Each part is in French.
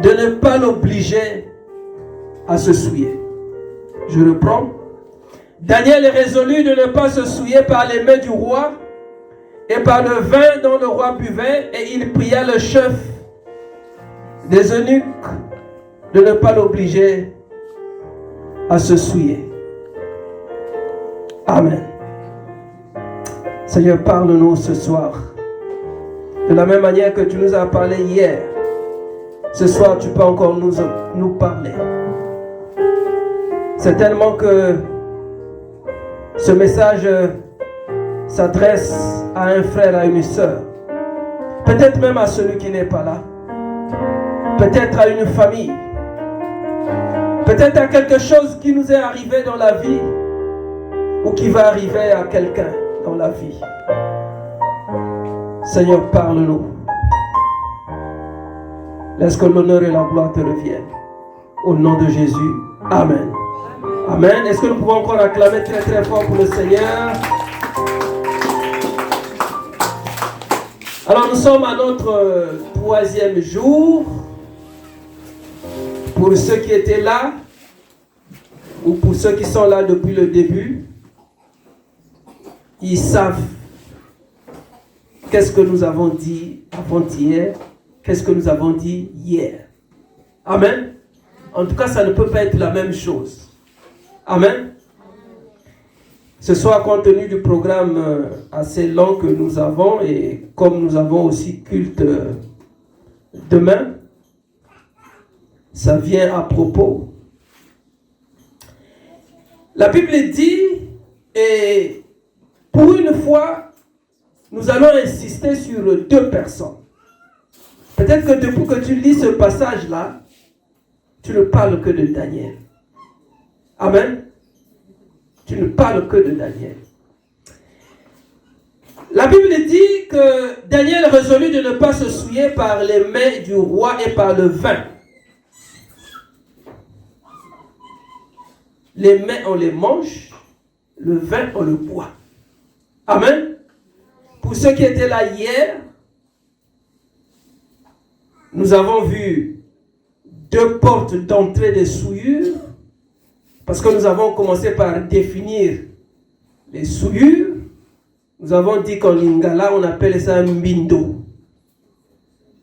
de ne pas l'obliger à se souiller. Je reprends. Daniel résolut de ne pas se souiller par les mains du roi et par le vin dont le roi buvait, et il pria le chef des eunuques de ne pas l'obliger à se souiller. Amen. Seigneur, parle-nous ce soir. De la même manière que tu nous as parlé hier, ce soir tu peux encore nous parler. Certainement que ce message s'adresse à un frère, à une sœur. Peut-être même à celui qui n'est pas là. Peut-être à une famille. Peut-être à quelque chose qui nous est arrivé dans la vie ou qui va arriver à quelqu'un dans la vie. Seigneur, parle-nous. Laisse que l'honneur et la gloire te reviennent. Au nom de Jésus. Amen. Amen. Est-ce que nous pouvons encore acclamer très très fort pour le Seigneur? Alors nous sommes à notre troisième jour. Pour ceux qui étaient là, ou pour ceux qui sont là depuis le début, ils savent qu'est-ce que nous avons dit avant-hier, qu'est-ce que nous avons dit hier. Amen. En tout cas, ça ne peut pas être la même chose. Amen. Ce soir, compte tenu du programme assez long que nous avons, et comme nous avons aussi culte demain, ça vient à propos. La Bible dit, et pour une fois, nous allons insister sur deux personnes. Peut-être que depuis que tu lis ce passage-là, tu ne parles que de Daniel. Amen. Tu ne parles que de Daniel. La Bible dit que Daniel résolut de ne pas se souiller par les mains du roi et par le vin. Les mains, on les mange, le vin, on le boit. Amen. Pour ceux qui étaient là hier, nous avons vu deux portes d'entrée des souillures, parce que nous avons commencé par définir les souillures. Nous avons dit qu'en lingala, on appelle ça un mbindo.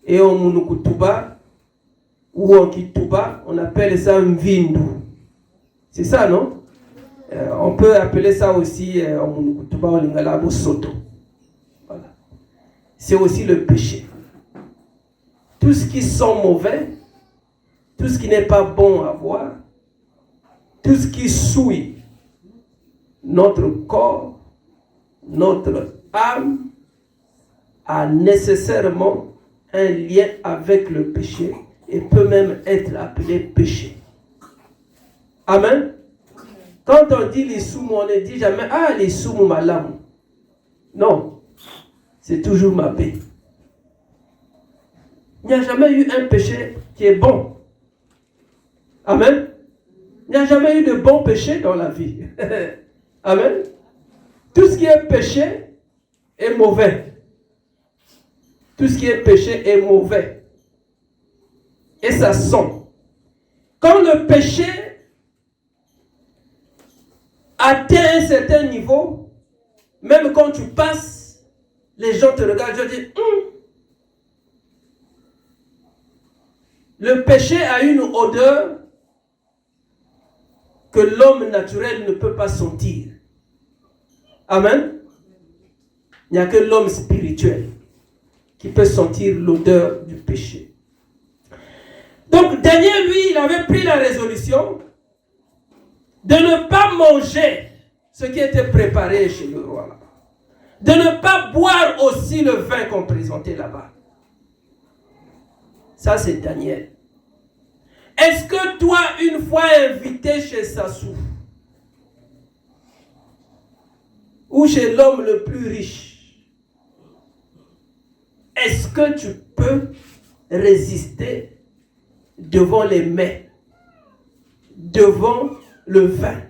Et en munukutuba, ou en kituba, on appelle ça un vindu. C'est ça, non? On peut appeler ça aussi en munukutuba, en lingala, bosoto. Voilà. C'est aussi le péché. Tout ce qui sent mauvais, tout ce qui n'est pas bon à voir, tout ce qui souille notre corps, notre âme, a nécessairement un lien avec le péché et peut même être appelé péché. Amen. Quand on dit les soumou, on ne dit jamais « Ah, les soumou malamu ». Non, c'est toujours mabé. Il n'y a jamais eu un péché qui est bon. Amen. Il n'y a jamais eu de bon péché dans la vie. Amen. Tout ce qui est péché est mauvais. Tout ce qui est péché est mauvais. Et ça sent. Quand le péché atteint un certain niveau, même quand tu passes, les gens te regardent et disent Le péché a une odeur que l'homme naturel ne peut pas sentir. Amen. Il n'y a que l'homme spirituel qui peut sentir l'odeur du péché. Donc Daniel, lui, il avait pris la résolution de ne pas manger ce qui était préparé chez le roi là-bas. De ne pas boire aussi le vin qu'on présentait là-bas. Ça, c'est Daniel. Est-ce que toi, une fois invité chez Sassou, ou chez l'homme le plus riche, est-ce que tu peux résister devant les mets, devant le vin?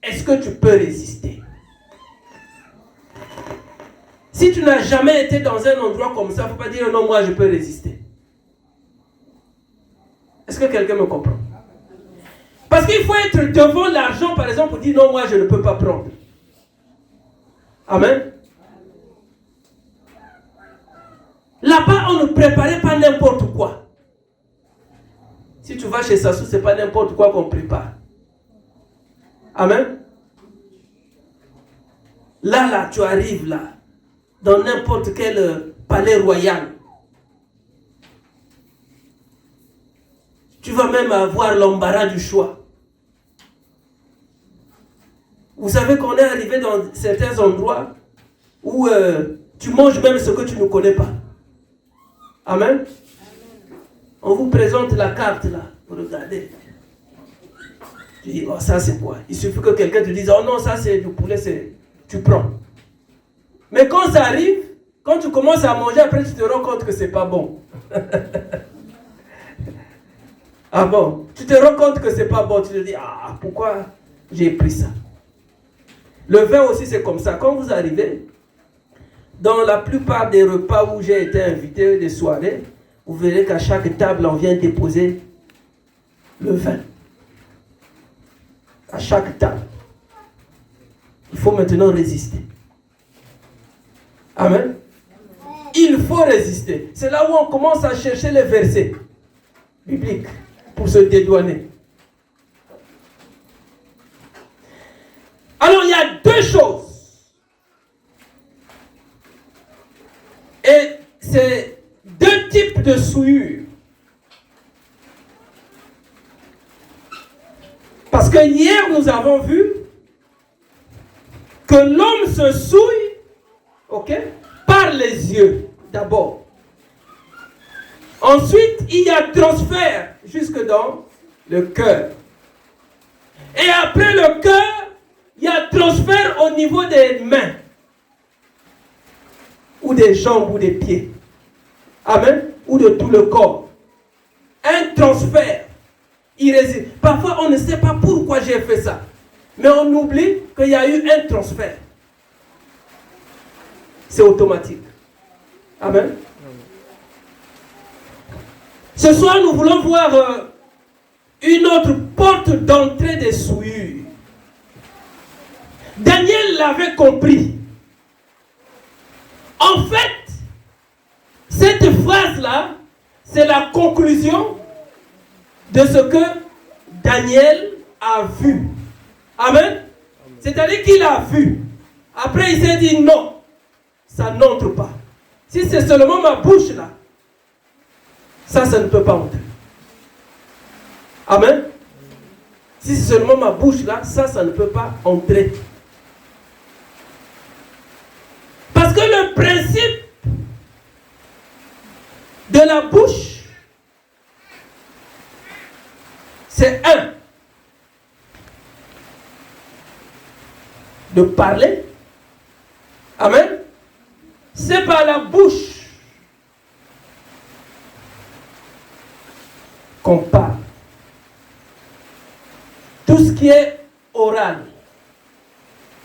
Est-ce que tu peux résister? Si tu n'as jamais été dans un endroit comme ça, il ne faut pas dire non, moi je peux résister. Est-ce que quelqu'un me comprend? Parce qu'il faut être devant l'argent, par exemple, pour dire non, moi je ne peux pas prendre. Amen. Là-bas, on ne préparait pas n'importe quoi. Si tu vas chez Sassou, ce n'est pas n'importe quoi qu'on prépare. Amen. Là, tu arrives là, dans n'importe quel palais royal. Tu vas même avoir l'embarras du choix. Vous savez qu'on est arrivé dans certains endroits où tu manges même ce que tu ne connais pas. Amen. On vous présente la carte là, vous regardez. Tu dis, oh ça c'est quoi? Il suffit que quelqu'un te dise, oh non, ça c'est du poulet, tu prends. Mais quand ça arrive, quand tu commences à manger, après tu te rends compte que c'est pas bon. Ah bon? Tu te rends compte que c'est pas bon, tu te dis, ah pourquoi j'ai pris ça? Le vin aussi c'est comme ça. Quand vous arrivez, dans la plupart des repas où j'ai été invité, des soirées, vous verrez qu'à chaque table, on vient déposer le vin. À chaque table. Il faut maintenant résister. Amen. Il faut résister. C'est là où on commence à chercher les versets bibliques pour se dédouaner. Alors, il y a deux choses. Et c'est deux types de souillures. Parce que hier, nous avons vu que l'homme se souille, ok, par les yeux, d'abord. Ensuite, il y a transfert jusque dans le cœur. Et après le cœur, il y a transfert au niveau des mains. Ou des jambes ou des pieds. Amen. Ou de tout le corps. Un transfert. Parfois, on ne sait pas pourquoi j'ai fait ça. Mais on oublie qu'il y a eu un transfert. C'est automatique. Amen. Ce soir, nous voulons voir une autre porte d'entrée des souillures. Daniel l'avait compris. En fait, cette phrase-là, c'est la conclusion de ce que Daniel a vu. Amen. C'est-à-dire qu'il a vu. Après, il s'est dit non, ça n'entre pas. Si c'est seulement ma bouche là, ça ne peut pas entrer. Amen. Si c'est seulement ma bouche là, ça ne peut pas entrer. Parce que le principe de la bouche, c'est de parler. Amen. C'est par la bouche qu'on parle. Tout ce qui est oral.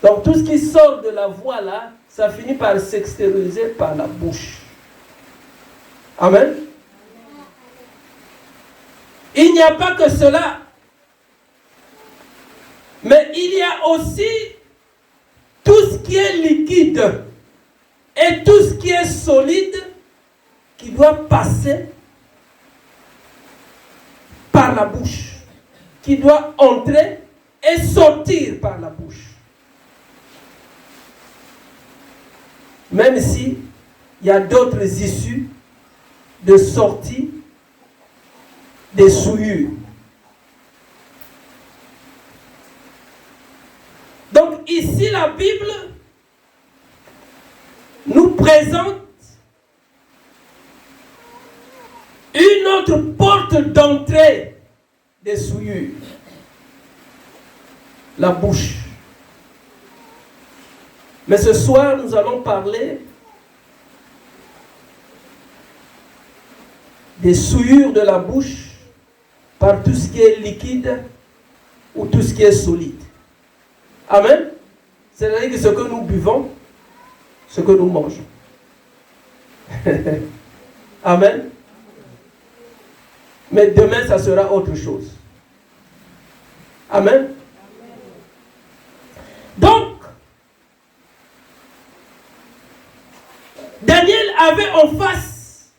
Donc tout ce qui sort de la voix là, ça finit par s'extérioriser par la bouche. Amen. Il n'y a pas que cela. Mais il y a aussi tout ce qui est liquide et tout ce qui est solide qui doit passer par la bouche, qui doit entrer et sortir par la bouche. Même si il y a d'autres issues de sortie des souillures. Donc ici la Bible nous présente une autre porte d'entrée des souillures. La bouche. Mais ce soir, nous allons parler des souillures de la bouche par tout ce qui est liquide ou tout ce qui est solide. Amen. C'est-à-dire que ce que nous buvons, ce que nous mangeons. Amen. Mais demain, ça sera autre chose. Amen. Donc, Daniel avait en face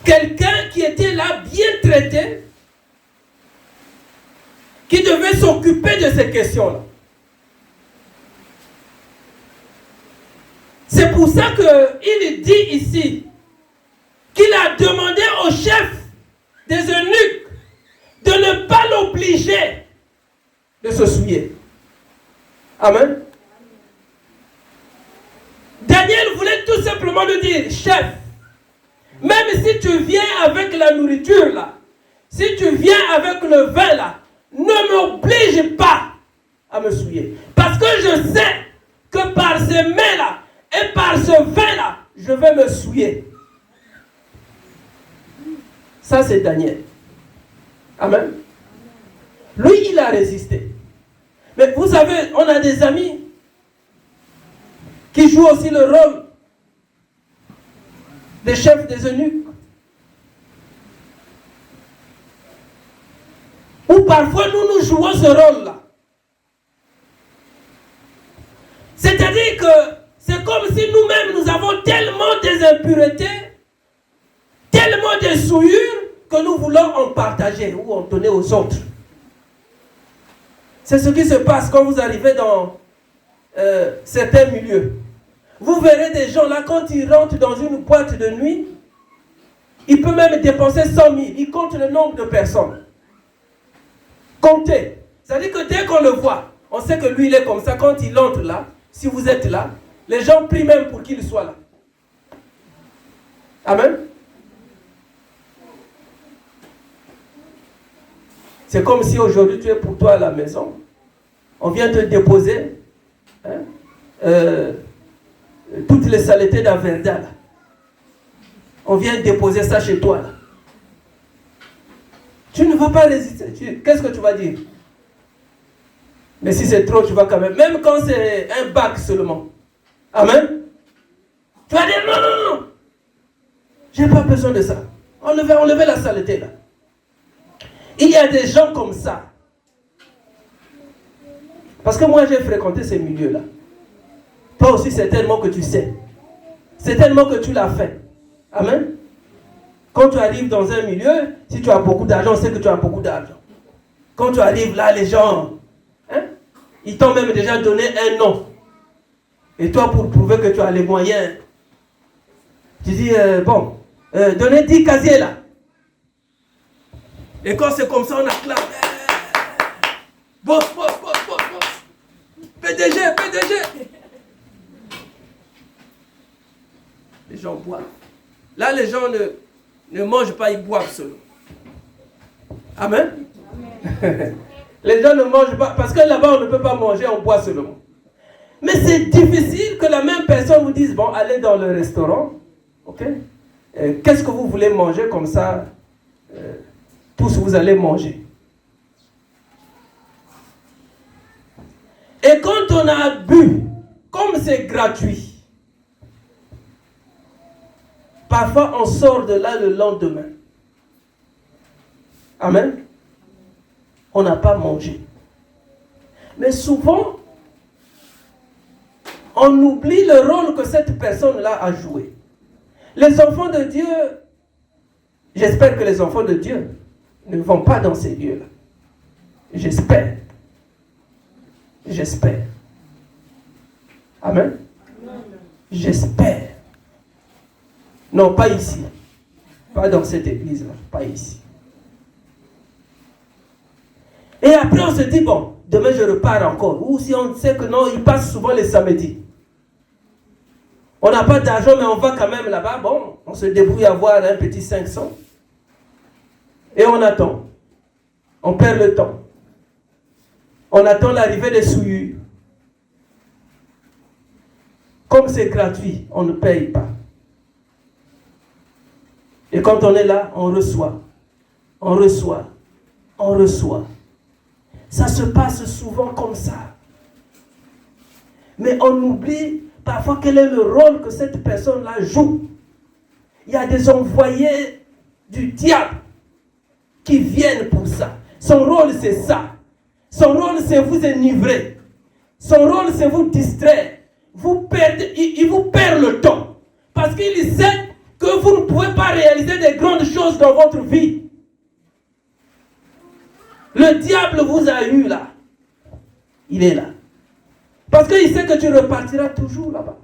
quelqu'un qui était là, bien traité, qui devait s'occuper de ces questions-là. C'est pour ça qu'il dit ici qu'il a demandé au chef des eunuques de ne pas l'obliger de se souiller. Amen. Daniel voulait tout simplement lui dire, chef, même si tu viens avec la nourriture là, si tu viens avec le vin là, ne m'oblige pas à me souiller. Parce que je sais que par ces mains là et par ce vin là, je vais me souiller. Ça c'est Daniel. Amen. Lui, il a résisté. Mais vous savez, on a des amis qui jouent aussi le rôle des chefs des eunuques. Ou parfois nous jouons ce rôle-là. C'est-à-dire que c'est comme si nous-mêmes nous avons tellement des impuretés, tellement de souillures, que nous voulons en partager ou en donner aux autres. C'est ce qui se passe quand vous arrivez dans certains milieux. Vous verrez des gens là, quand ils rentrent dans une boîte de nuit, ils peuvent même dépenser 100 000. Ils comptent le nombre de personnes. Comptez. C'est-à-dire que dès qu'on le voit, on sait que lui il est comme ça. Quand il entre là, si vous êtes là, les gens prient même pour qu'il soit là. Amen. C'est comme si aujourd'hui tu es pour toi à la maison. On vient te déposer toutes les saletés d'Averda. On vient déposer ça chez toi. Là. Tu ne vas pas résister. Qu'est-ce que tu vas dire? Mais si c'est trop, tu vas quand même. Même quand c'est un bac seulement. Amen. Tu vas dire non, non, non. J'ai pas besoin de ça. Enlevez la saleté là. Il y a des gens comme ça. Parce que moi j'ai fréquenté ces milieux-là. Toi aussi c'est tellement que tu sais. C'est tellement que tu l'as fait. Amen. Quand tu arrives dans un milieu, si tu as beaucoup d'argent, on sait que tu as beaucoup d'argent. Quand tu arrives là, les gens, ils t'ont même déjà donné un nom. Et toi, pour prouver que tu as les moyens, tu dis, donnez 10 casiers là. Et quand c'est comme ça, on acclame. Boss. PDG. Les gens boivent. Là, les gens ne mangent pas, ils boivent seulement. Amen. Les gens ne mangent pas, parce que là-bas, on ne peut pas manger, on boit seulement. Mais c'est difficile que la même personne vous dise, bon, allez dans le restaurant, ok? Qu'est-ce que vous voulez manger comme ça? Tous vous allez manger. Et quand on a bu, comme c'est gratuit, parfois on sort de là le lendemain. Amen. On n'a pas mangé. Mais souvent, on oublie le rôle que cette personne-là a joué. Les enfants de Dieu, j'espère que les enfants de Dieu ne vont pas dans ces lieux-là. J'espère. Amen. J'espère. Non, pas ici. Pas dans cette église-là. Pas ici. Et après, on se dit, bon, demain je repars encore. Ou si on sait que non, il passe souvent les samedis. On n'a pas d'argent, mais on va quand même là-bas. Bon, on se débrouille à avoir un petit 500. Et on attend. On perd le temps. On attend l'arrivée des souillures. Comme c'est gratuit, on ne paye pas. Et quand on est là, on reçoit. Ça se passe souvent comme ça. Mais on oublie parfois quel est le rôle que cette personne-là joue. Il y a des envoyés du diable qui viennent pour ça. Son rôle, c'est ça. Son rôle, c'est vous enivrer. Son rôle, c'est vous distraire. Il vous perd le temps. Parce qu'il sait que vous ne pouvez pas réaliser des grandes choses dans votre vie. Le diable vous a eu là. Il est là. Parce qu'il sait que tu repartiras toujours là-bas.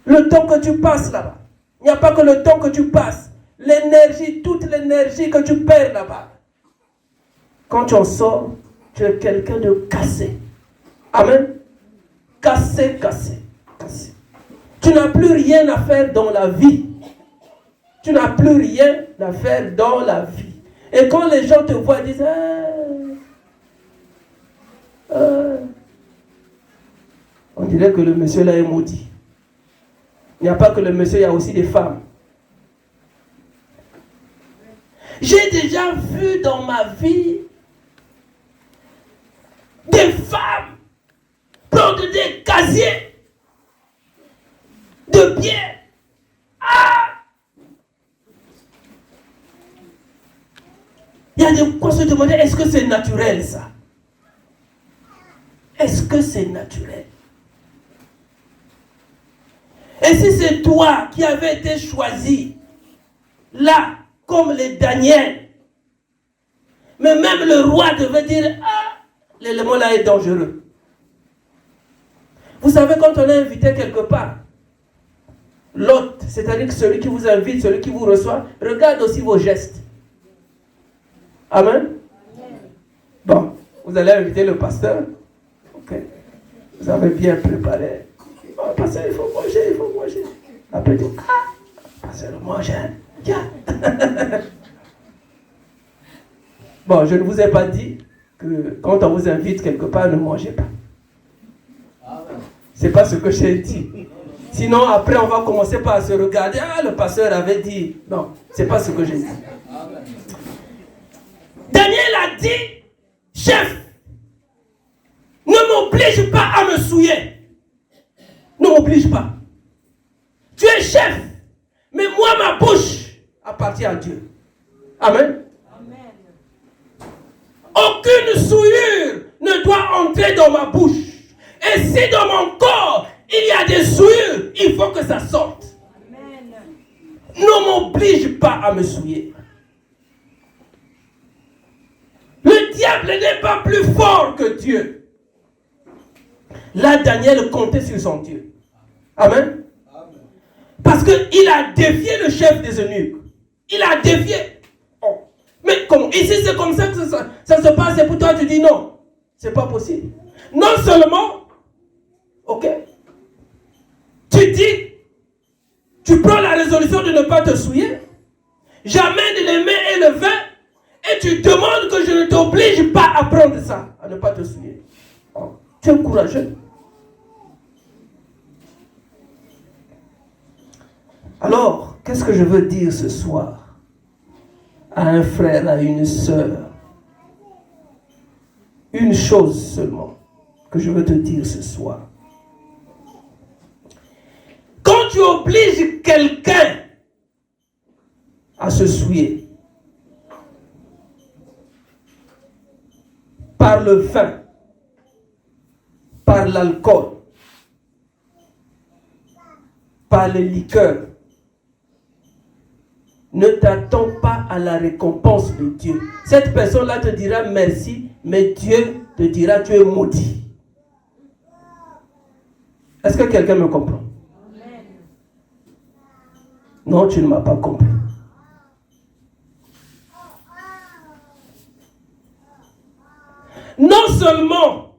Le temps que tu passes là-bas. Il n'y a pas que le temps que tu passes. L'énergie, toute l'énergie que tu perds là-bas. Quand tu en sors, tu es quelqu'un de cassé. Amen. Cassé, cassé, cassé. Tu n'as plus rien à faire dans la vie. Tu n'as plus rien à faire dans la vie. Et quand les gens te voient, ils disent on dirait que le monsieur là est maudit. Il n'y a pas que le monsieur, il y a aussi des femmes. J'ai déjà vu dans ma vie des femmes prendre des casiers de bière. Il y a de quoi se demander, est-ce que c'est naturel ça? Est-ce que c'est naturel? Et si c'est toi qui avais été choisi là, comme les Daniel, mais même le roi devait dire, l'élément là est dangereux. Vous savez, quand on est invité quelque part, l'hôte, c'est-à-dire que celui qui vous invite, celui qui vous reçoit, regarde aussi vos gestes. Amen. Bon, vous allez inviter le pasteur. Ok. Vous avez bien préparé. Oh, pasteur, il faut manger, il faut manger. Après, dit, pasteur, mange, tiens. Bon, je ne vous ai pas dit que quand on vous invite quelque part, ne mangez pas. C'est pas ce que j'ai dit. Sinon, après, on va commencer par se regarder. Le pasteur avait dit. Non, c'est pas ce que j'ai dit. Daniel a dit, chef, ne m'oblige pas à me souiller. Ne m'oblige pas. Tu es chef, mais moi, ma bouche appartient à Dieu. Amen. Aucune souillure ne doit entrer dans ma bouche. Et si dans mon corps, il y a des souillures, il faut que ça sorte. Amen. Ne m'oblige pas à me souiller. Le diable n'est pas plus fort que Dieu. Là, Daniel comptait sur son Dieu. Amen. Parce qu'il a défié le chef des eunuques. Il a défié. Oh. Mais comment? Ici, c'est comme ça que ça se passe. Et pour toi, tu dis non. C'est pas possible. Non seulement, ok, tu prends la résolution de ne pas te souiller. J'amène les mains et le vin. Et tu demandes que je ne t'oblige pas à prendre ça, à ne pas te souiller. Oh, tu es courageux. Alors, qu'est-ce que je veux dire ce soir à un frère, à une sœur? Une chose seulement que je veux te dire ce soir. Quand tu obliges quelqu'un à se souiller, par le vin, par l'alcool, par les liqueurs, ne t'attends pas à la récompense de Dieu. Cette personne-là te dira merci, mais Dieu te dira tu es maudit. Est-ce que quelqu'un me comprend? Non, tu ne m'as pas compris. Non seulement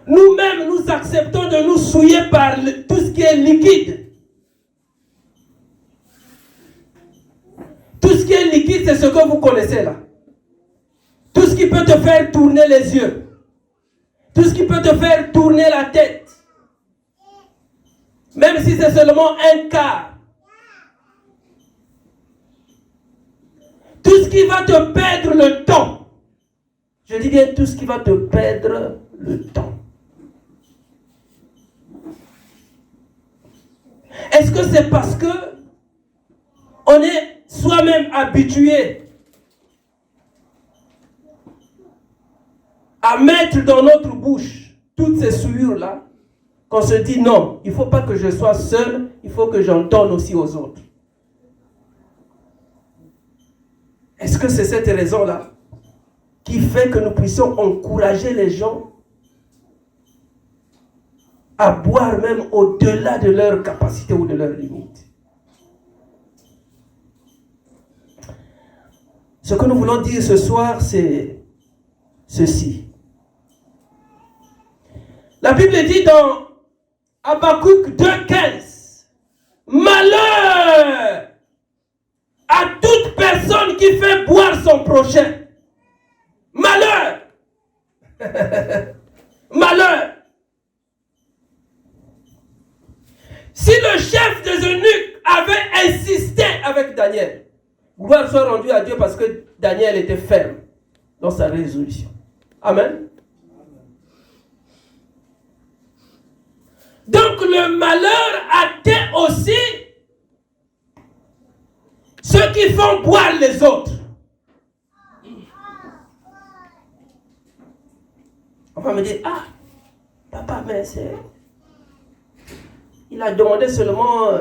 nous-mêmes nous acceptons de nous souiller par tout ce qui est liquide. Tout ce qui est liquide, c'est ce que vous connaissez là. Tout ce qui peut te faire tourner les yeux. Tout ce qui peut te faire tourner la tête. Même si c'est seulement un quart. Tout ce qui va te perdre le temps. Je dis bien tout ce qui va te perdre le temps. Est-ce que c'est parce que on on est soi-même habitué à mettre dans notre bouche toutes ces souillures-là, qu'on se dit non, il ne faut pas que je sois seul, il faut que j'en donne aussi aux autres. Est-ce que c'est cette raison-là qui fait que nous puissions encourager les gens à boire même au-delà de leur capacité ou de leurs limites? Ce que nous voulons dire ce soir, c'est ceci. La Bible dit dans Habakkuk 2,15, malheur à toute personne qui fait boire son prochain. Malheur. Malheur. Si le chef des eunuques avait insisté avec Daniel, gloire soit rendue à Dieu parce que Daniel était ferme dans sa résolution. Amen. Donc le malheur atteint aussi ceux qui font boire les autres. On va me dire, ah, papa, mais c'est... Il a demandé seulement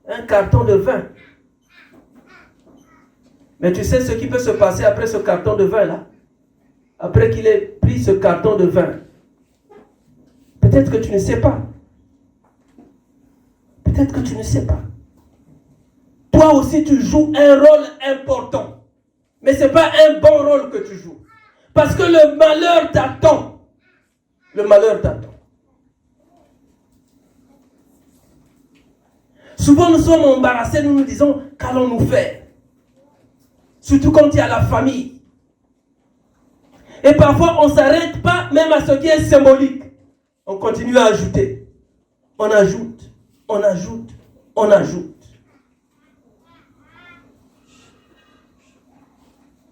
un carton de vin. Mais tu sais ce qui peut se passer après ce carton de vin là? Après qu'il ait pris ce carton de vin. Peut-être que tu ne sais pas. Peut-être que tu ne sais pas. Toi aussi tu joues un rôle important. Mais ce n'est pas un bon rôle que tu joues. Parce que le malheur t'attend. Le malheur t'attend. Souvent nous sommes embarrassés, nous nous disons, qu'allons-nous faire? Surtout quand il y a la famille. Et parfois on ne s'arrête pas même à ce qui est symbolique. On continue à ajouter. On ajoute, on ajoute, on ajoute.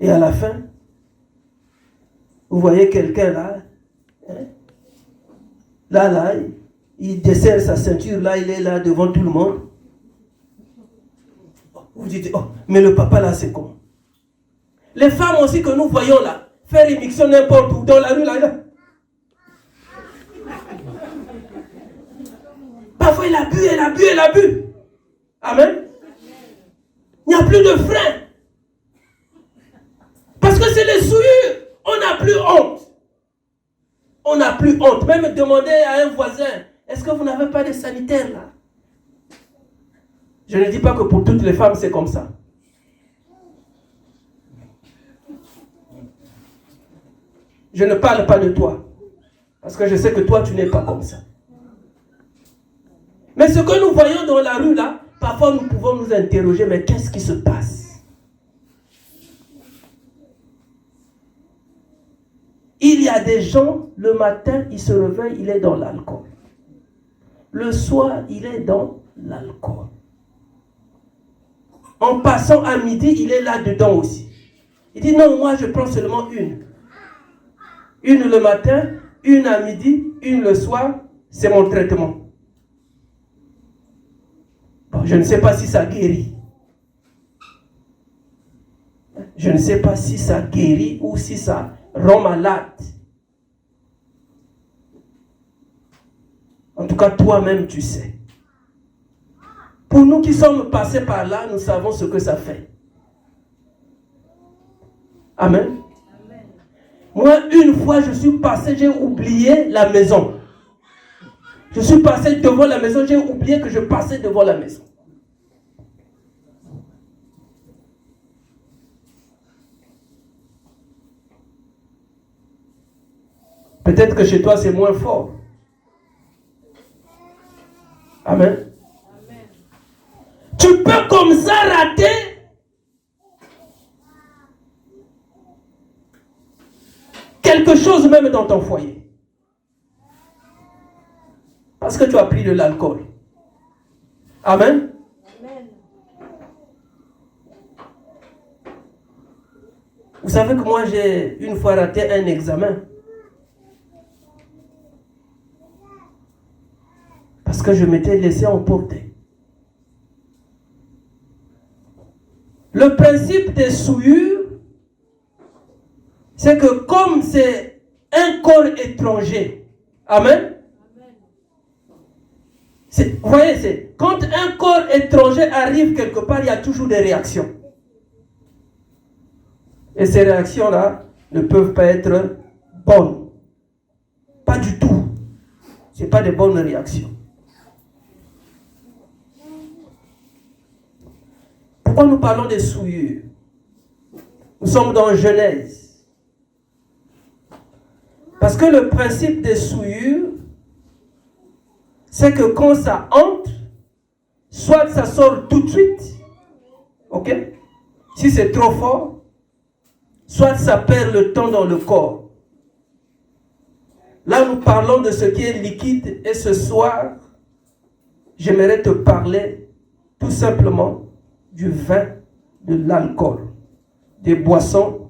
Et à la fin, vous voyez quelqu'un là, hein? Là, il desserre sa ceinture, là, il est là devant tout le monde. Vous dites, oh, mais le papa là, c'est comment? Les femmes aussi que nous voyons là, faire émission n'importe où, dans la rue là. Parfois, il a bu, elle a bu, elle a bu. Amen. Il n'y a plus de frein. Parce que c'est les souillures. On n'a plus honte. On n'a plus honte. Même demander à un voisin, est-ce que vous n'avez pas de sanitaire là? Je ne dis pas que pour toutes les femmes c'est comme ça. Je ne parle pas de toi. Parce que je sais que toi tu n'es pas comme ça. Mais ce que nous voyons dans la rue là, parfois nous pouvons nous interroger, mais qu'est-ce qui se passe? Il y a des gens, le matin, il se réveille, il est dans l'alcool. Le soir, il est dans l'alcool. En passant à midi, il est là-dedans aussi. Il dit, non, moi je prends seulement une. Une le matin, une à midi, une le soir, c'est mon traitement. Bon, je ne sais pas si ça guérit. Je ne sais pas si ça guérit ou si ça rend malade. En tout cas, toi-même, tu sais. Pour nous qui sommes passés par là, nous savons ce que ça fait. Amen. Amen. Moi, une fois, je suis passé, j'ai oublié la maison. Je suis passé devant la maison, j'ai oublié que je passais devant la maison. Peut-être que chez toi, c'est moins fort. Amen. Amen. Tu peux comme ça rater quelque chose même dans ton foyer. Parce que tu as pris de l'alcool. Amen. Amen. Vous savez que moi, j'ai une fois raté un examen. Parce que je m'étais laissé emporter. Le principe des souillures, c'est que comme c'est un corps étranger, amen. Vous voyez, quand un corps étranger arrive quelque part, il y a toujours des réactions. Et ces réactions-là ne peuvent pas être bonnes. Pas du tout. Ce n'est pas des bonnes réactions. Pourquoi nous parlons des souillures? Nous sommes dans Genèse. Parce que le principe des souillures, c'est que quand ça entre, soit ça sort tout de suite, ok? Si c'est trop fort, soit ça perd le temps dans le corps. Là, nous parlons de ce qui est liquide et ce soir, j'aimerais te parler tout simplement du vin, de l'alcool, des boissons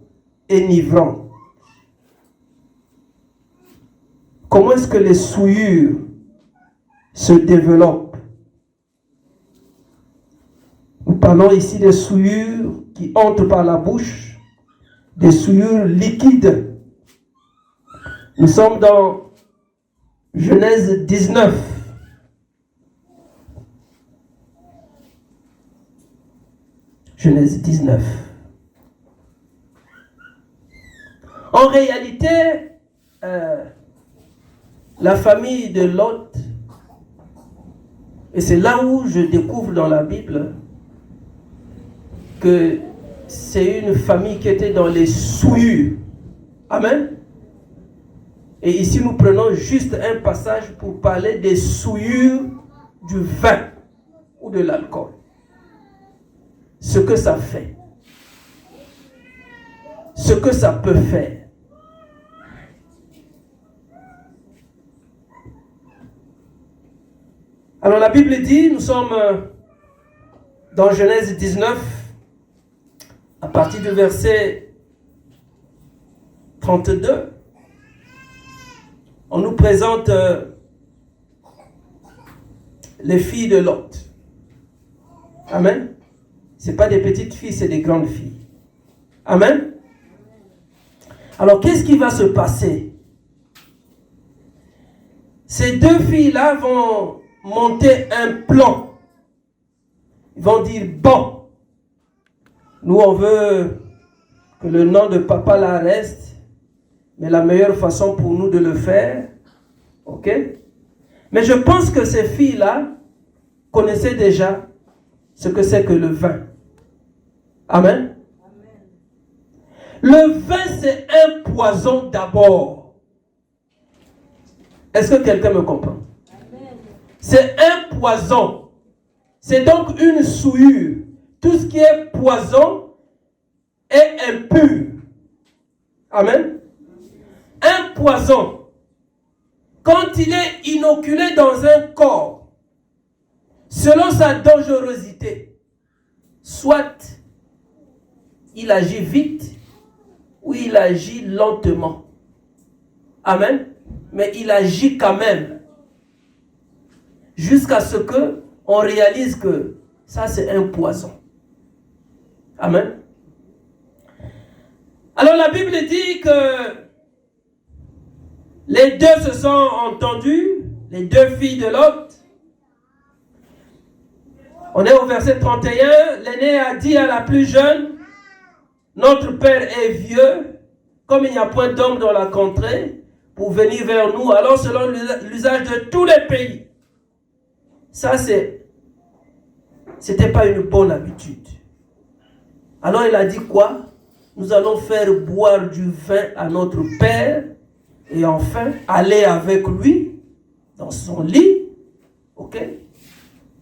enivrantes. Comment est-ce que les souillures se développent? Nous parlons ici des souillures qui entrent par la bouche, des souillures liquides. Nous sommes dans Genèse 19. Genèse 19. En réalité, la famille de Lot, et c'est là où je découvre dans la Bible que c'est une famille qui était dans les souillures. Amen. Et ici, nous prenons juste un passage pour parler des souillures du vin ou de l'alcool. Ce que ça fait. Ce que ça peut faire. Alors la Bible dit, nous sommes dans Genèse 19, à partir du verset 32, on nous présente les filles de Lot. Amen. Ce n'est pas des petites filles, c'est des grandes filles. Amen. Alors qu'est-ce qui va se passer? Ces deux filles-là vont monter un plan. Ils vont dire, bon, nous on veut que le nom de papa là reste, mais la meilleure façon pour nous de le faire, ok? Mais je pense que ces filles-là connaissaient déjà ce que c'est que le vin. Amen. Le vin, c'est un poison d'abord. Est-ce que quelqu'un me comprend? C'est un poison. C'est donc une souillure. Tout ce qui est poison est impur. Amen. Un poison, quand il est inoculé dans un corps, selon sa dangerosité, soit il agit vite ou il agit lentement. Amen. Mais il agit quand même. Jusqu'à ce qu'on réalise que ça c'est un poison. Amen. Alors la Bible dit que les deux se sont entendus, les deux filles de Lot. On est au verset 31, l'aîné a dit à la plus jeune, notre père est vieux, comme il n'y a point d'homme dans la contrée, pour venir vers nous, alors selon l'usage de tous les pays. Ça, c'était pas une bonne habitude. Alors il a dit quoi? Nous allons faire boire du vin à notre père et enfin aller avec lui dans son lit, ok,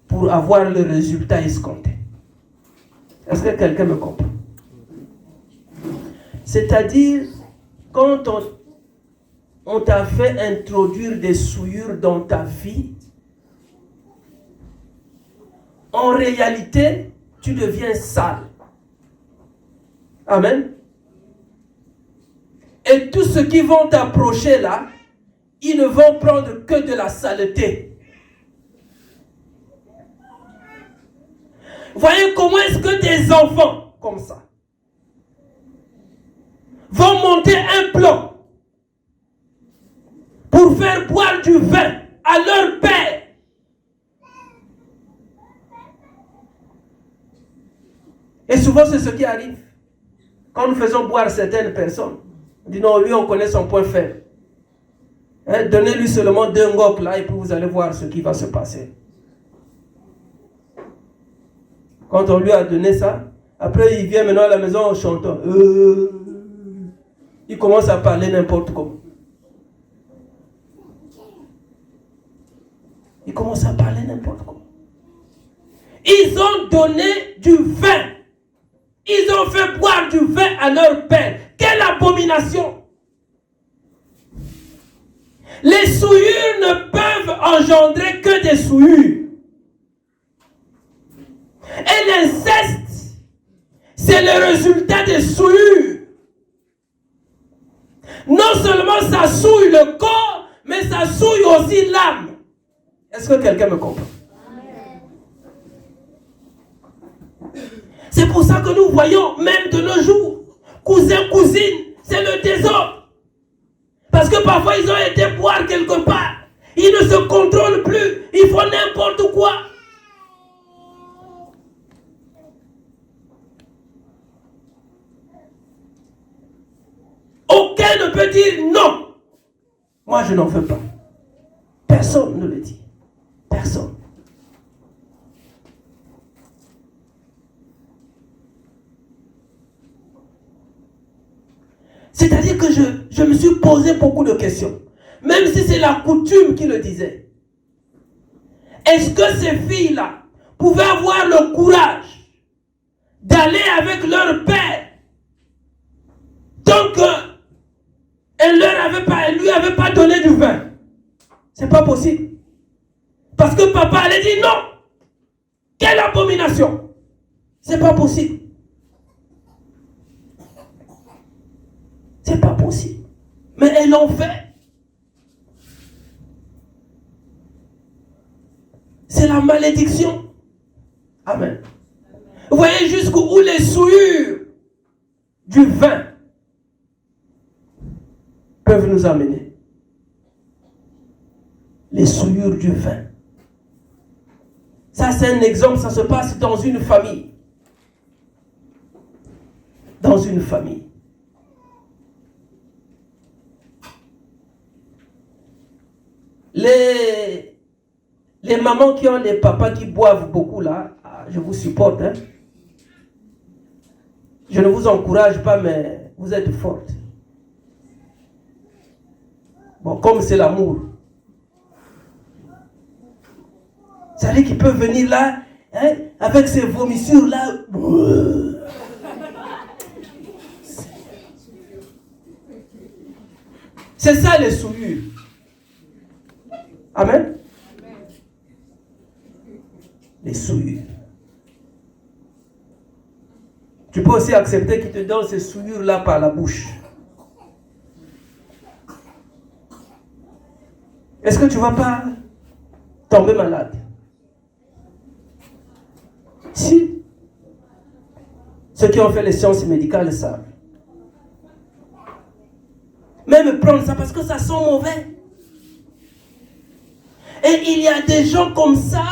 pour avoir le résultat escompté. Est-ce que quelqu'un me comprend? C'est-à-dire, quand on t'a fait introduire des souillures dans ta vie, en réalité, tu deviens sale. Amen. Et tous ceux qui vont t'approcher là, ils ne vont prendre que de la saleté. Voyez comment est-ce que des enfants, comme ça vont monter un plan pour faire boire du vin à leur père. Et souvent, c'est ce qui arrive. Quand nous faisons boire certaines personnes, on dit non, lui, on connaît son point faible. Hein, donnez-lui seulement 2 ngok là et puis vous allez voir ce qui va se passer. Quand on lui a donné ça, après il vient maintenant à la maison en chantant. Il commence à parler n'importe comment. Il commence à parler n'importe comment. Ils ont donné du vin. Ils ont fait boire du vin à leur père. Quelle abomination! Les souillures ne peuvent engendrer que des souillures. Et l'inceste, c'est le résultat des souillures. Non seulement ça souille le corps, mais ça souille aussi l'âme. Est-ce que quelqu'un me comprend? C'est pour ça que nous voyons, même de nos jours, cousins, cousines, c'est le désordre. Parce que parfois ils ont été boire quelque part. Ils ne se contrôlent plus. Ils font n'importe quoi. Aucun ne peut dire non. Moi je n'en veux pas. Personne ne le dit. Personne. C'est-à-dire que je me suis posé beaucoup de questions. Même si c'est la coutume qui le disait. Est-ce que ces filles-là pouvaient avoir le courage d'aller avec leur père tant qu'elle lui avait pas donné du vin? C'est pas possible. Parce que papa allait dire non. Quelle abomination. C'est pas possible. C'est pas possible. Mais elles l'ont fait. C'est la malédiction. Amen. Vous voyez jusqu'où les souillures du vin peuvent nous amener. Les souillures du vin. Ça, c'est un exemple, ça se passe dans une famille. Dans une famille. Les mamans qui ont les papas qui boivent beaucoup là, je vous supporte. Hein? Je ne vous encourage pas, mais vous êtes fortes. Bon, comme c'est l'amour. C'est-à-dire qu'il peut venir là, hein, avec ses vomissures là. C'est ça les souillures. Amen. Les souillures. Tu peux aussi accepter qu'il te donne ces souillures-là par la bouche. Est-ce que tu ne vas pas tomber malade? Si. Ceux qui ont fait les sciences médicales savent. Même prendre ça parce que ça sent mauvais. Et il y a des gens comme ça,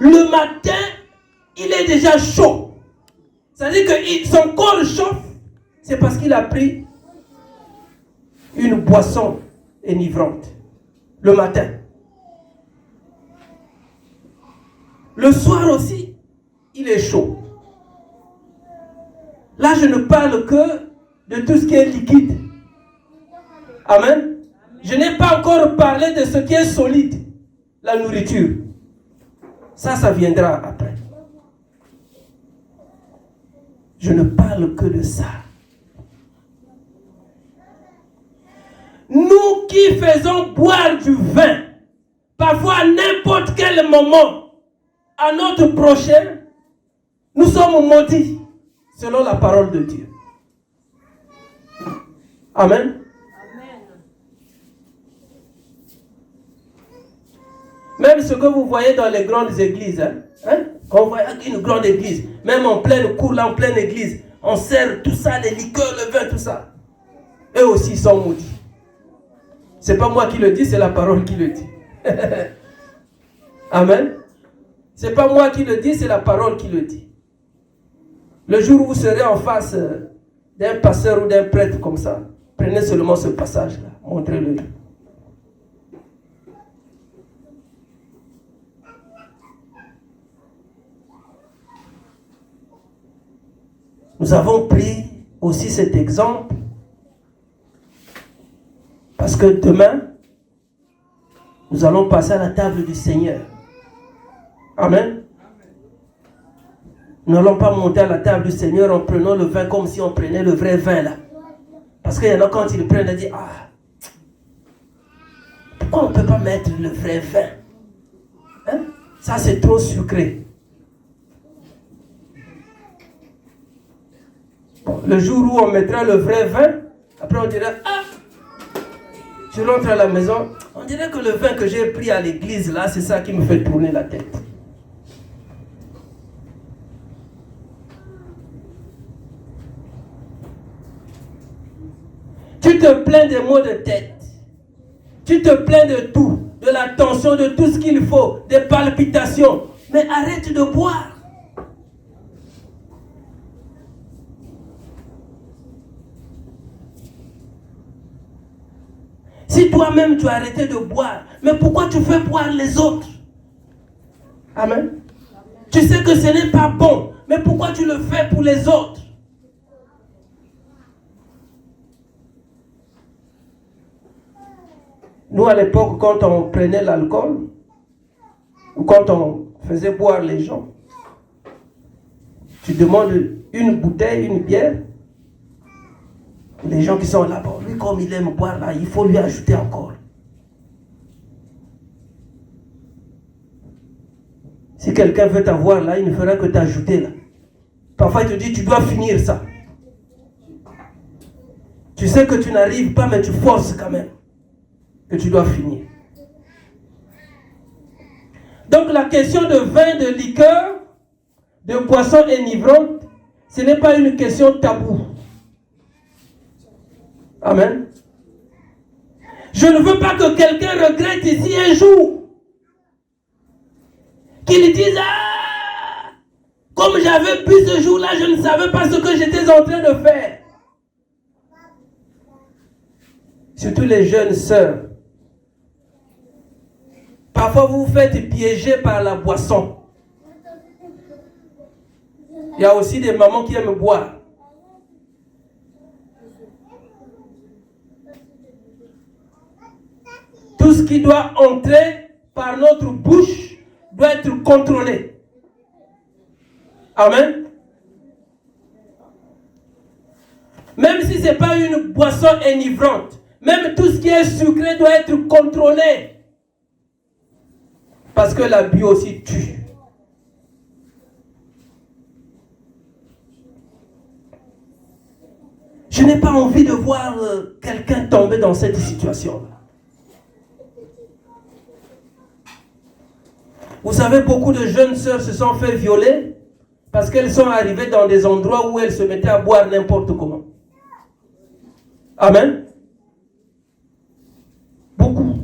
le matin, il est déjà chaud. C'est-à-dire que son corps chauffe, c'est parce qu'il a pris une boisson enivrante le matin. Le soir aussi, il est chaud. Là, je ne parle que de tout ce qui est liquide. Amen. Je n'ai pas encore parlé de ce qui est solide, la nourriture. Ça viendra après. Je ne parle que de ça. Nous qui faisons boire du vin, parfois à n'importe quel moment, à notre prochain, nous sommes maudits, selon la parole de Dieu. Amen. Même ce que vous voyez dans les grandes églises, quand vous voyez une grande église, même en pleine cour, là, en pleine église, on sert tout ça, les liqueurs, le vin, tout ça. Eux aussi sont maudits. C'est pas moi qui le dis, c'est la parole qui le dit. Amen. C'est pas moi qui le dis, c'est la parole qui le dit. Le jour où vous serez en face d'un pasteur ou d'un prêtre comme ça, prenez seulement ce passage-là, montrez-le. Nous avons pris aussi cet exemple parce que demain, nous allons passer à la table du Seigneur. Amen. Nous n'allons pas monter à la table du Seigneur en prenant le vin comme si on prenait le vrai vin là. Parce qu'il y en a quand ils le prennent, ils disent, ah, pourquoi on ne peut pas mettre le vrai vin? Hein? Ça c'est trop sucré. Bon, le jour où on mettra le vrai vin, après on dira, ah, je rentre à la maison, on dirait que le vin que j'ai pris à l'église là, c'est ça qui me fait tourner la tête. Tu te plains des maux de tête. Tu te plains de tout, de la tension, de tout ce qu'il faut, des palpitations. Mais arrête de boire. Si toi-même tu as arrêté de boire, mais pourquoi tu fais boire les autres? Amen. Tu sais que ce n'est pas bon, mais pourquoi tu le fais pour les autres? Nous, à l'époque, quand on prenait l'alcool, ou quand on faisait boire les gens, tu demandes une bouteille, une bière, les gens qui sont là-bas, lui, comme il aime boire là, il faut lui ajouter encore. Si quelqu'un veut t'avoir là, il ne fera que t'ajouter là. Parfois, il te dit, tu dois finir ça. Tu sais que tu n'arrives pas, mais tu forces quand même. Que tu dois finir. Donc la question de vin, de liqueur, de boisson enivrante, ce n'est pas une question taboue. Amen. Je ne veux pas que quelqu'un regrette ici un jour. Qu'il dise, ah, comme j'avais bu ce jour-là, je ne savais pas ce que j'étais en train de faire. Surtout les jeunes sœurs. Parfois, vous vous faites piéger par la boisson. Il y a aussi des mamans qui aiment boire. Tout ce qui doit entrer par notre bouche doit être contrôlé. Amen. Même si ce n'est pas une boisson enivrante, même tout ce qui est sucré doit être contrôlé. Parce que l'abus aussi tue. Je n'ai pas envie de voir quelqu'un tomber dans cette situation-là. Vous savez, beaucoup de jeunes sœurs se sont fait violer parce qu'elles sont arrivées dans des endroits où elles se mettaient à boire n'importe comment. Amen. Beaucoup.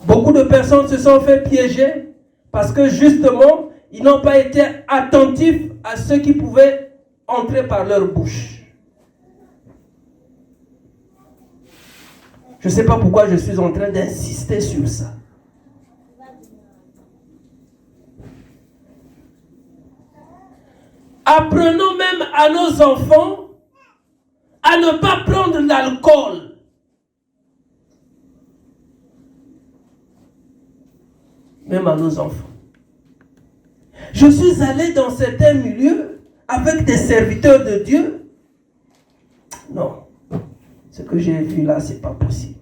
Beaucoup de personnes se sont fait piéger parce que justement, ils n'ont pas été attentifs à ce qui pouvait entrer par leur bouche. Je ne sais pas pourquoi je suis en train d'insister sur ça. Apprenons même à nos enfants à ne pas prendre l'alcool. Même à nos enfants. Je suis allé dans certains milieux avec des serviteurs de Dieu. Non, ce que j'ai vu là, c'est pas possible.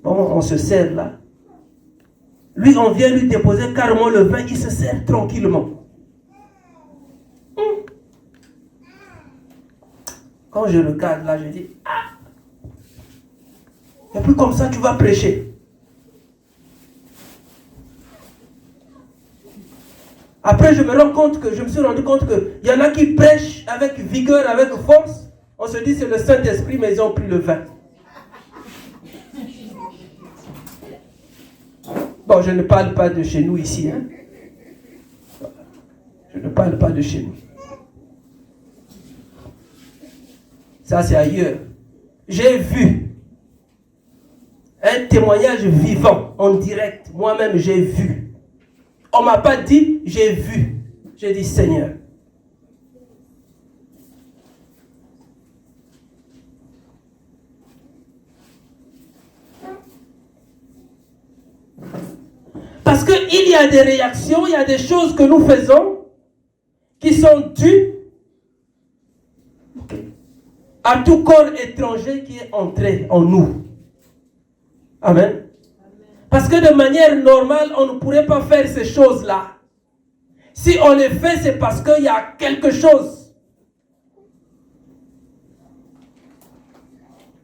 Bon, on se sert là. Lui, on vient lui déposer carrément le vin, il se sert tranquillement. Quand je regarde là, je dis, ah! Et puis comme ça, tu vas prêcher. Après, je me suis rendu compte qu'il y en a qui prêchent avec vigueur, avec force. On se dit c'est le Saint-Esprit, mais ils ont pris le vin. Bon, je ne parle pas de chez nous ici. Hein. Je ne parle pas de chez nous. Ça, c'est ailleurs. J'ai vu un témoignage vivant, en direct. Moi-même, j'ai vu. On ne m'a pas dit, j'ai vu. J'ai dit, Seigneur. Parce qu'il y a des réactions, il y a des choses que nous faisons qui sont dues à tout corps étranger qui est entré en nous. Amen. Parce que de manière normale, on ne pourrait pas faire ces choses-là. Si on les fait, c'est parce qu'il y a quelque chose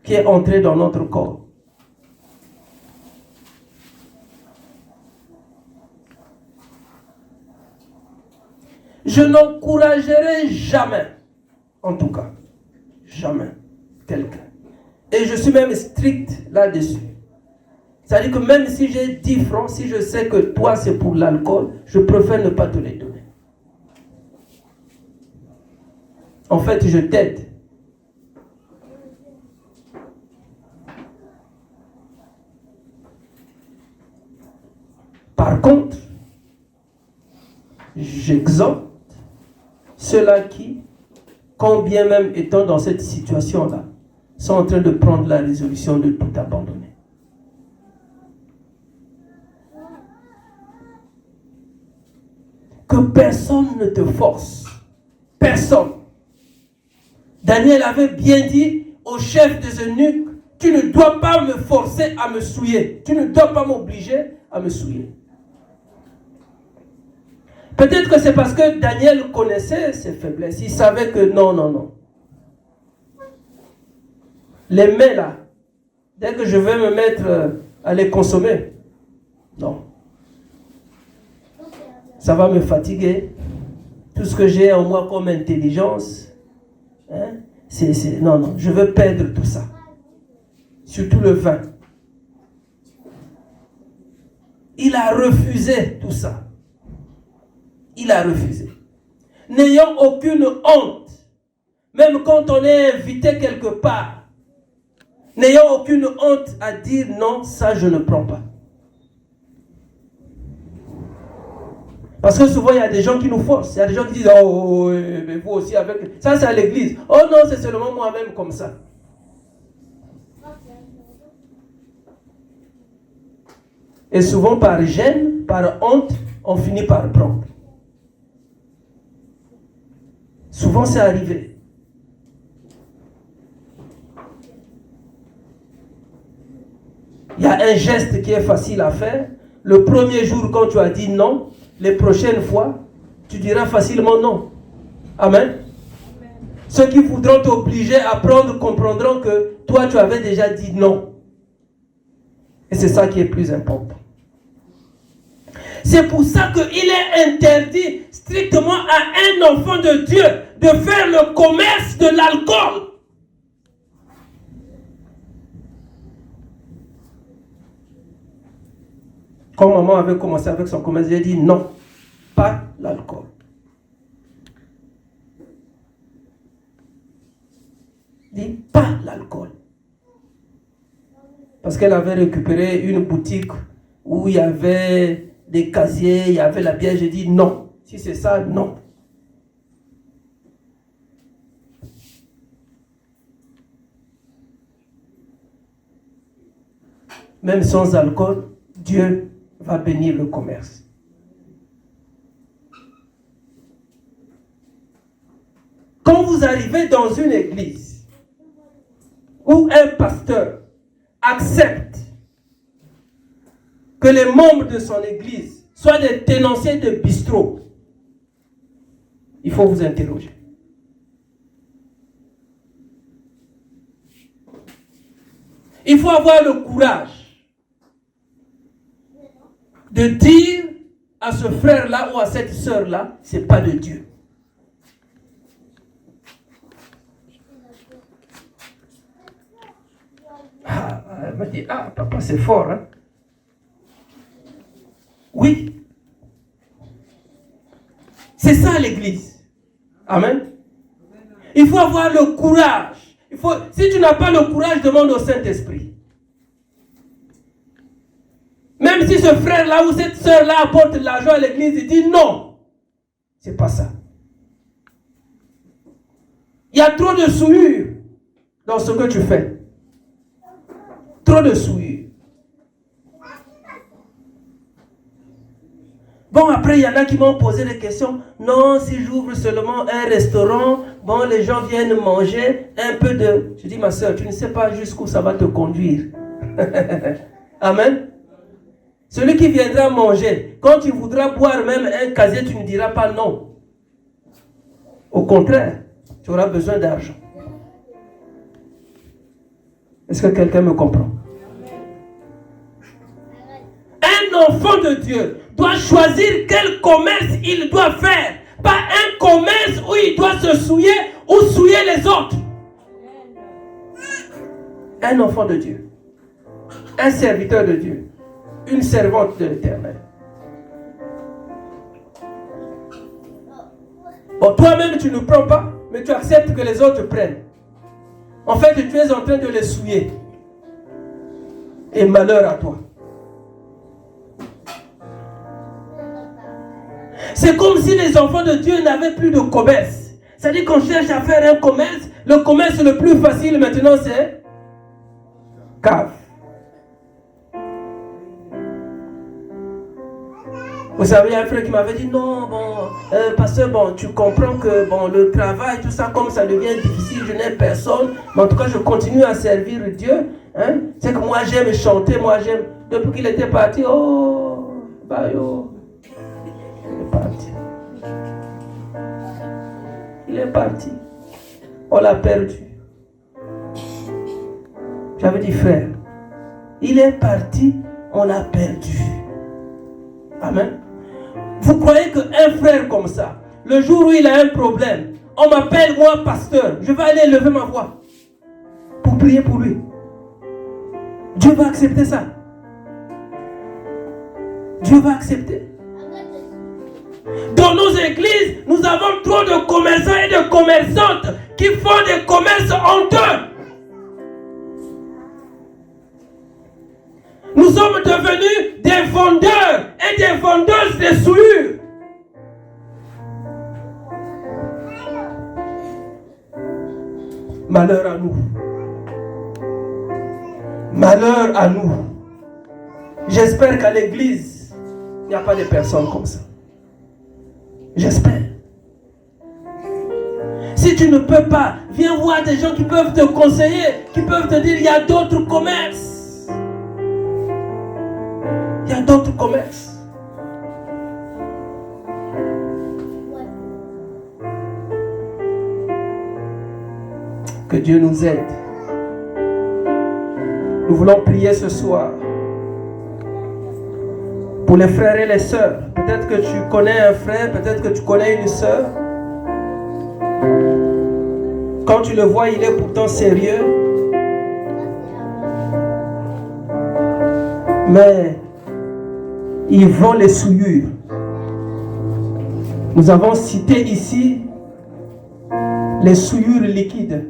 qui est entré dans notre corps. Je n'encouragerai jamais, en tout cas, jamais quelqu'un. Et je suis même strict là-dessus. C'est-à-dire que même si j'ai 10 francs, si je sais que toi c'est pour l'alcool, je préfère ne pas te les donner. En fait, je t'aide. Par contre, j'exhorte ceux-là qui, quand bien même étant dans cette situation-là, sont en train de prendre la résolution de tout abandonner. Que personne ne te force. Personne. Daniel avait bien dit au chef des eunuques, tu ne dois pas me forcer à me souiller. Tu ne dois pas m'obliger à me souiller. Peut-être que c'est parce que Daniel connaissait ses faiblesses. Il savait que non. Les mets là, dès que je vais me mettre à les consommer, non. Ça va me fatiguer. Tout ce que j'ai en moi comme intelligence, hein, non, je veux perdre tout ça. Surtout le vin. Il a refusé tout ça. Il a refusé. N'ayant aucune honte, même quand on est invité quelque part, n'ayant aucune honte à dire non, ça je ne prends pas. Parce que souvent il y a des gens qui nous forcent. Il y a des gens qui disent oh, mais vous aussi avec. Ça c'est à l'église. Oh non, c'est seulement moi-même comme ça. Et souvent par gêne, par honte, on finit par prendre. Souvent, c'est arrivé. Il y a un geste qui est facile à faire. Le premier jour, quand tu as dit non, les prochaines fois, tu diras facilement non. Amen. Ceux qui voudront t'obliger à prendre comprendront que toi, tu avais déjà dit non. Et c'est ça qui est plus important. C'est pour ça qu'il est interdit strictement à un enfant de Dieu de faire le commerce de l'alcool. Quand maman avait commencé avec son commerce, j'ai dit non, pas l'alcool. Dit pas l'alcool. Parce qu'elle avait récupéré une boutique où il y avait des casiers, il y avait la bière. J'ai dit non. Si c'est ça, non. Même sans alcool, Dieu va bénir le commerce. Quand vous arrivez dans une église où un pasteur accepte que les membres de son église soient des tenanciers de bistrot, il faut vous interroger. Il faut avoir le courage de dire à ce frère-là ou à cette sœur-là, c'est pas de Dieu. Elle m'a dit, papa, c'est fort, hein? Oui. C'est ça l'église. Amen. Il faut avoir le courage. Si tu n'as pas le courage, demande au Saint-Esprit. Même si ce frère-là ou cette sœur-là apporte de l'argent à l'église, il dit non. C'est pas ça. Il y a trop de souillure dans ce que tu fais. Trop de souillure. Bon, après, il y en a qui m'ont posé des questions. Non, si j'ouvre seulement un restaurant, bon, les gens viennent manger un peu de... Je dis, ma soeur, tu ne sais pas jusqu'où ça va te conduire. Amen. Celui qui viendra manger, quand tu voudras boire même un casier, tu ne diras pas non. Au contraire, tu auras besoin d'argent. Est-ce que quelqu'un me comprend? Un enfant de Dieu doit choisir quel commerce il doit faire. Pas un commerce où il doit se souiller ou souiller les autres. Un enfant de Dieu. Un serviteur de Dieu. Une servante de l'Éternel. Bon, toi-même tu ne prends pas, mais tu acceptes que les autres prennent. En fait, tu es en train de les souiller. Et malheur à toi. C'est comme si les enfants de Dieu n'avaient plus de commerce. C'est-à-dire qu'on cherche à faire un commerce. Le commerce le plus facile maintenant, c'est cave. Vous savez, il y a un frère qui m'avait dit, non, pasteur, tu comprends que le travail, tout ça, comme ça devient difficile, je n'ai personne, mais en tout cas, je continue à servir Dieu. Hein? C'est que moi, j'aime chanter, moi, j'aime. Depuis qu'il était parti, il est parti. On l'a perdu. J'avais dit, frère, il est parti, on l'a perdu. Amen. Vous croyez qu'un frère comme ça, le jour où il a un problème, on m'appelle moi pasteur, je vais aller lever ma voix pour prier pour lui. Dieu va accepter ça. Dieu va accepter. Dans nos églises, nous avons trop de commerçants et de commerçantes qui font des commerces honteux. Nous sommes devenus des vendeurs et des vendeuses de souillures. Malheur à nous. Malheur à nous. J'espère qu'à l'église, il n'y a pas de personnes comme ça. J'espère. Si tu ne peux pas, viens voir des gens qui peuvent te conseiller, qui peuvent te dire il y a d'autres commerces. Il y a d'autres commerces. Que Dieu nous aide. Nous voulons prier ce soir pour les frères et les sœurs. Peut-être que tu connais un frère, peut-être que tu connais une sœur. Quand tu le vois, il est pourtant sérieux. Mais ils vont les souillures. Nous avons cité ici les souillures liquides.